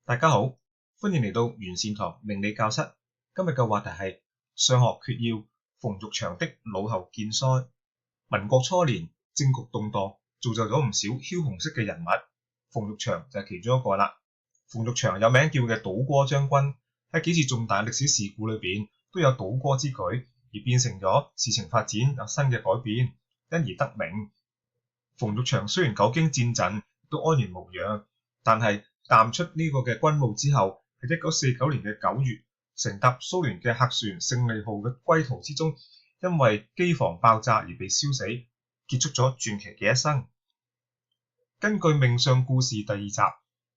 大家好，歡迎嚟到完善堂命理教室。今日嘅話題係上學訣要，馮玉祥的腦後見腮。民國初年，政局動盪，造就咗唔少梟雄式嘅人物，馮玉祥就係其中一個啦。馮玉祥有名叫嘅倒戈將軍，喺幾次重大歷史事故裏邊都有倒戈之舉，而變成咗事情發展有新嘅改變，因而得名。馮玉祥雖然久經戰陣，都安然無恙，但係淡出呢個嘅軍務之後，喺1949年嘅9月，乘搭蘇聯嘅客船勝利號嘅歸途之中，因為機房爆炸而被燒死，結束咗傳奇嘅一生。根據《命相故事》第2集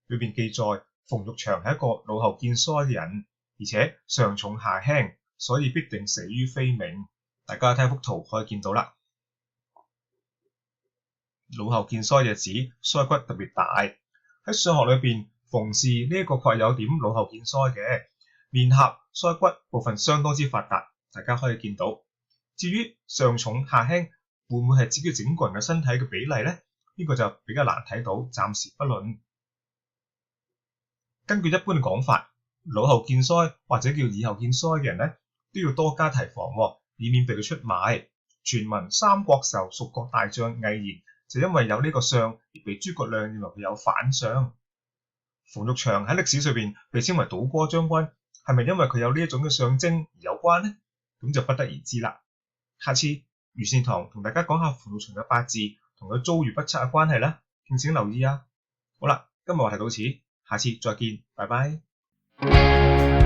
裏邊記載，馮玉祥係一個腦後見腮嘅人，而且上重下輕，所以必定死於非命。大家睇幅圖可以見到啦，腦後見腮嘅指腮骨特別大。喺上學裏邊，馮氏呢一個確有點腦後見腮嘅，面頰腮骨部分相當之發達，大家可以見到。至於上重下輕，會唔會係指佢整個人嘅身體嘅比例呢？呢個就比較難睇到，暫時不論。根據一般嘅講法，腦後見腮或者叫耳後見腮嘅人呢，都要多加提防，以免被佢出賣。傳聞三國時候蜀國大將魏延就因為有呢個相而被諸葛亮認為佢有反相。馮玉祥喺歷史上邊被稱為倒戈將軍，係咪因為佢有呢一種嘅象徵而有關呢？咁就不得而知啦。下次余善堂同大家講下馮玉祥嘅八字同佢遭遇不測嘅關係啦，敬請留意啊。好啦，今日話題到此，下次再見，拜拜。